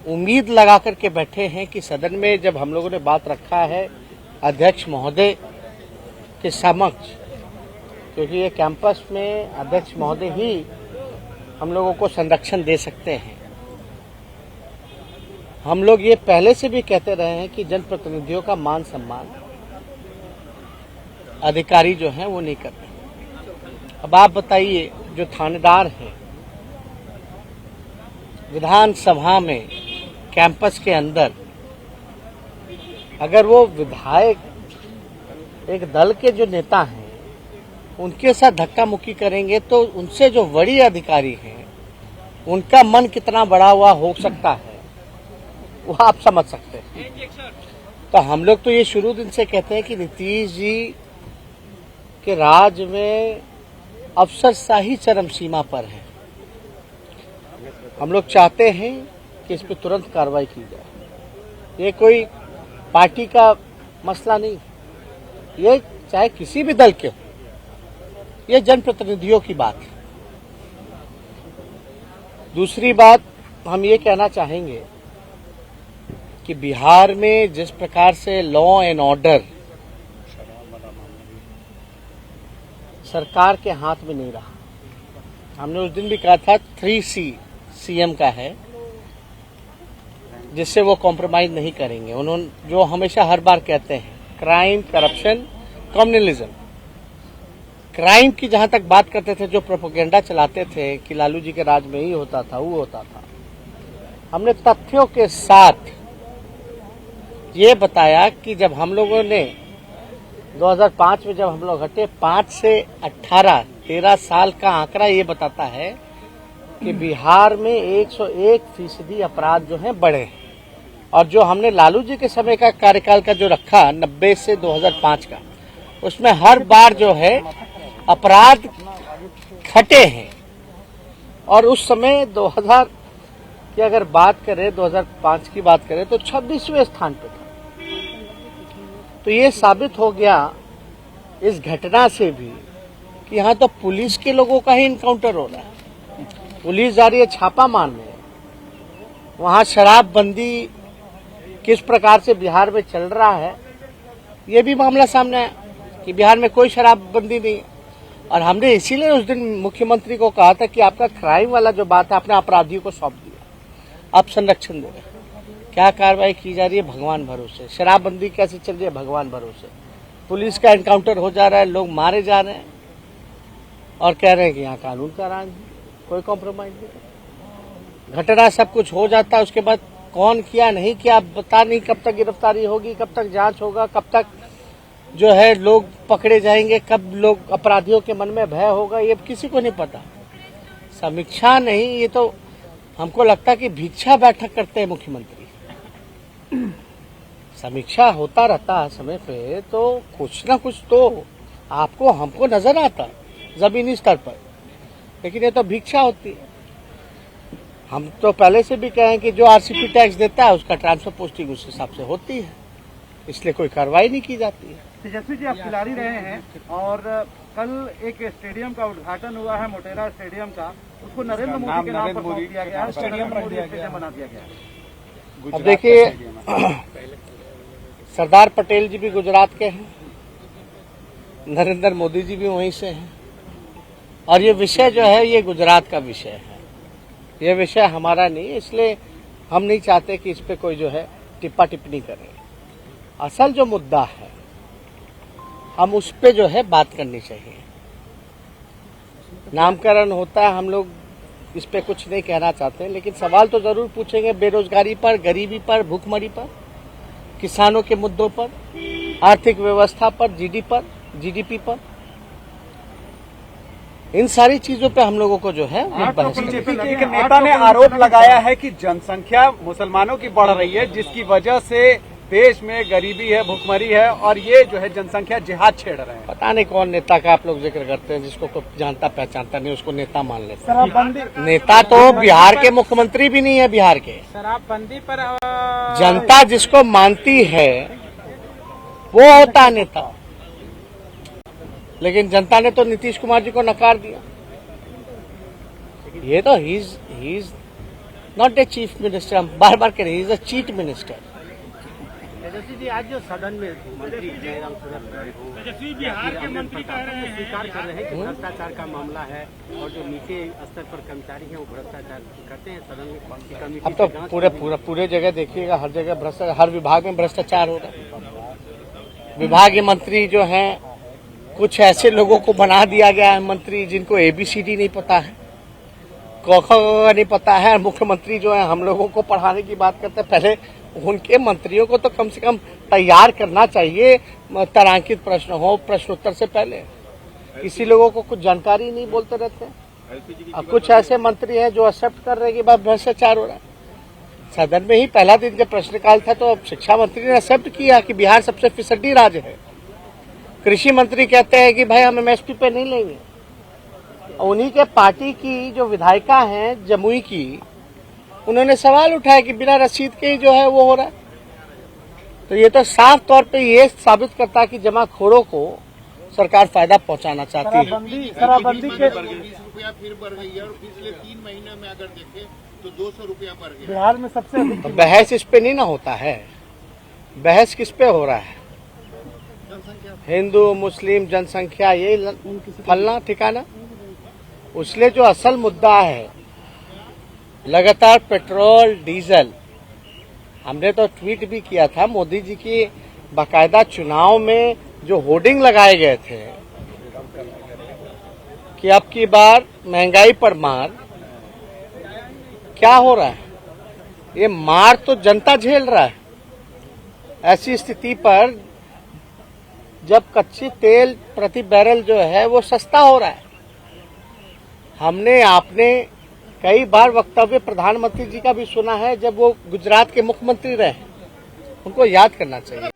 उम्मीद लगा करके बैठे हैं कि सदन में जब हम लोगों ने बात रखा है अध्यक्ष महोदय के समक्ष, क्योंकि ये कैंपस में अध्यक्ष महोदय ही हम लोगों को संरक्षण दे सकते हैं। हम लोग ये पहले से भी कहते रहे हैं कि जनप्रतिनिधियों का मान सम्मान अधिकारी जो हैं वो नहीं करते। अब आप बताइए, जो थानेदार हैं विधानसभा में कैंपस के अंदर, अगर वो विधायक एक दल के जो नेता हैं उनके साथ धक्का मुक्की करेंगे तो उनसे जो बड़ी अधिकारी हैं उनका मन कितना बड़ा हुआ हो सकता है वो आप समझ सकते हैं। तो हम लोग तो ये शुरू दिन से कहते हैं कि नीतीश जी के राज में अफसरशाही चरम सीमा पर है। हम लोग चाहते हैं कि इस पर तुरंत कार्रवाई की जाए। ये कोई पार्टी का मसला नहीं, ये चाहे किसी भी दल के हो, ये जनप्रतिनिधियों की बात है। दूसरी बात हम ये कहना चाहेंगे कि बिहार में जिस प्रकार से लॉ एंड ऑर्डर सरकार के हाथ में नहीं रहा, हमने उस दिन भी कहा था 3C सीएम का है, जिससे वो कॉम्प्रोमाइज नहीं करेंगे। उन्होंने जो हमेशा हर बार कहते हैं, क्राइम, करप्शन, कम्युनलिज्म। क्राइम की जहां तक बात करते थे, जो प्रोपेगेंडा चलाते थे कि लालू जी के राज में ही होता था, वो होता था, हमने तथ्यों के साथ ये बताया कि जब हम लोगों ने 2005 में जब हम लोग हटे, 5 से 18 13 साल का आंकड़ा ये बताता है कि बिहार में 101% अपराध जो हैं बढ़े हैं। और जो हमने लालू जी के समय का कार्यकाल का जो रखा 90 से 2005 का, उसमें हर बार जो है अपराध घटे हैं। और उस समय 2000 की अगर बात करें, 2005 की बात करें तो 26वें स्थान पे था। तो ये साबित हो गया इस घटना से भी कि यहाँ तो पुलिस के लोगों का ही इनकाउंटर हो रहा है। पुलिस जा रही है छापा मारने, वहां शराबबंदी किस प्रकार से बिहार में चल रहा है, ये भी मामला सामने आया कि बिहार में कोई शराबबंदी नहीं है। और हमने इसीलिए उस दिन मुख्यमंत्री को कहा था कि आपका क्राइम वाला जो बात है अपने अपराधियों को सौंप दिया, आप संरक्षण दे रहे। क्या कार्रवाई की जा रही है भगवान भरोसे। शराबबंदी कैसे चल रही है भगवान भरोसे। पुलिस का एनकाउंटर हो जा रहा है, लोग मारे जा रहे हैं और कह रहे हैं कि यहाँ कानून का राज है, कोई कॉम्प्रोमाइज नहीं। घटना सब कुछ हो जाता है, उसके बाद कौन किया नहीं किया बता नहीं, कब तक गिरफ्तारी होगी, कब तक जांच होगा, कब तक जो है लोग पकड़े जाएंगे, कब लोग अपराधियों के मन में भय होगा, ये किसी को नहीं पता। समीक्षा नहीं, ये तो हमको लगता कि भिक्षा बैठक करते हैं मुख्यमंत्री। समीक्षा होता रहता है समय पे, तो कुछ ना कुछ तो आपको हमको नजर आता जमीनी स्तर पर, लेकिन ये तो भिक्षा होती है। हम तो पहले से भी कहें कि जो आरसीपी टैक्स देता है उसका ट्रांसफर पोस्टिंग उस हिसाब से होती है, इसलिए कोई कार्रवाई नहीं की जाती है। तेजस्वी जी, आप खिलाड़ी रहे हैं और कल एक स्टेडियम का उद्घाटन हुआ है, मोटेरा स्टेडियम का, उसको नरेंद्र मोदी के नाम पर सौंप दिया गया है, स्टेडियम बना दिया गया है। अब देखिए, सरदार पटेल जी भी गुजरात के हैं, नरेंद्र मोदी जी भी वहीं से हैं, और ये विषय जो है ये गुजरात का विषय है, ये विषय हमारा नहीं है। इसलिए हम नहीं चाहते कि इस पे कोई जो है टिप्पा टिप्पणी करे। असल जो मुद्दा है हम उस पे जो है बात करनी चाहिए। नामकरण होता है, हम लोग इस पे कुछ नहीं कहना चाहते, लेकिन सवाल तो जरूर पूछेंगे बेरोजगारी पर, गरीबी पर, भूखमरी पर, किसानों के मुद्दों पर, आर्थिक व्यवस्था पर, जीडीपी पर, इन सारी चीजों पे हम लोगों को जो है बीजेपी के एक नेता ने आरोप लगाया है कि जनसंख्या मुसलमानों की बढ़ रही है, जिसकी वजह से देश में गरीबी है, भुखमरी है, और ये जो है जनसंख्या जिहाद छेड़ रहे हैं। पता नहीं कौन नेता का आप लोग जिक्र करते हैं, जिसको कोई जानता पहचानता नहीं उसको नेता मान लेते हैं। नेता तो बिहार के मुख्यमंत्री भी नहीं है। बिहार के शराबबंदी पर जनता जिसको मानती है वो होता है नेता, लेकिन जनता ने तो नीतीश कुमार जी को नकार दिया। ये तो he is not a chief minister. हम बार बार कह रहे हैं, is a cheat minister. Tejashwi ji, आज जो सदन में मंत्री जयराम तेजस्वी बिहार के मंत्री कह रहे हैं, स्वीकार कर रहे हैं कि भ्रष्टाचार का मामला है और जो नीचे स्तर पर कर्मचारी हैं वो भ्रष्टाचार करते हैं। सदन में कमेटी अब तो पूरे जगह देखिएगा, हर जगह भ्रष्टाचार, हर विभाग में भ्रष्टाचार हो रहा है। विभागीय मंत्री जो हैं, कुछ ऐसे लोगों को बना दिया गया है मंत्री जिनको ABCD नहीं पता है, क ख नहीं पता है। मुख्यमंत्री जो है हम लोगों को पढ़ाने की बात करते हैं। पहले उनके मंत्रियों को तो कम से कम तैयार करना चाहिए, तारांकित प्रश्न हो प्रश्नोत्तर से पहले। किसी लोगों को कुछ जानकारी नहीं, बोलते रहते हैं। अब कुछ ऐसे मंत्री हैं जो एक्सेप्ट कर रहे हैं कि भाई भ्रष्टाचार हो रहा है। सदन में ही पहला दिन जब प्रश्नकाल था तो शिक्षा मंत्री ने एक्सेप्ट किया कि बिहार सबसे फिसड्डी राज्य है। कृषि मंत्री कहते हैं कि भाई हम MSP पे नहीं लेंगे। उन्हीं के पार्टी की जो विधायिका हैं जमुई की, उन्होंने सवाल उठाया कि बिना रसीद के ही जो है वो हो रहा है। तो ये तो साफ तौर पे ये साबित करता है कि जमाखोरों को सरकार फायदा पहुंचाना चाहती है। शराबबंदी के ₹20 फिर बढ़ गई है और पिछले 3 महीने में अगर देखें तो ₹200 बढ़ गया। बिहार में सबसे अधिक बहस इस पे नहीं ना होता है। बहस किस पे हो रहा है? हिंदू मुस्लिम जनसंख्या, ये फलना ठिकाना। उसलिए जो असल मुद्दा है, लगातार पेट्रोल डीजल, हमने तो ट्वीट भी किया था, मोदी जी की बाकायदा चुनाव में जो होर्डिंग लगाए गए थे कि अब की बार महंगाई पर मार। क्या हो रहा है? ये मार तो जनता झेल रहा है। ऐसी स्थिति पर जब कच्ची तेल प्रति बैरल जो है वो सस्ता हो रहा है। आपने कई बार वक्तव्य प्रधानमंत्री जी का भी सुना है जब वो गुजरात के मुख्यमंत्री रहे। उनको याद करना चाहिए।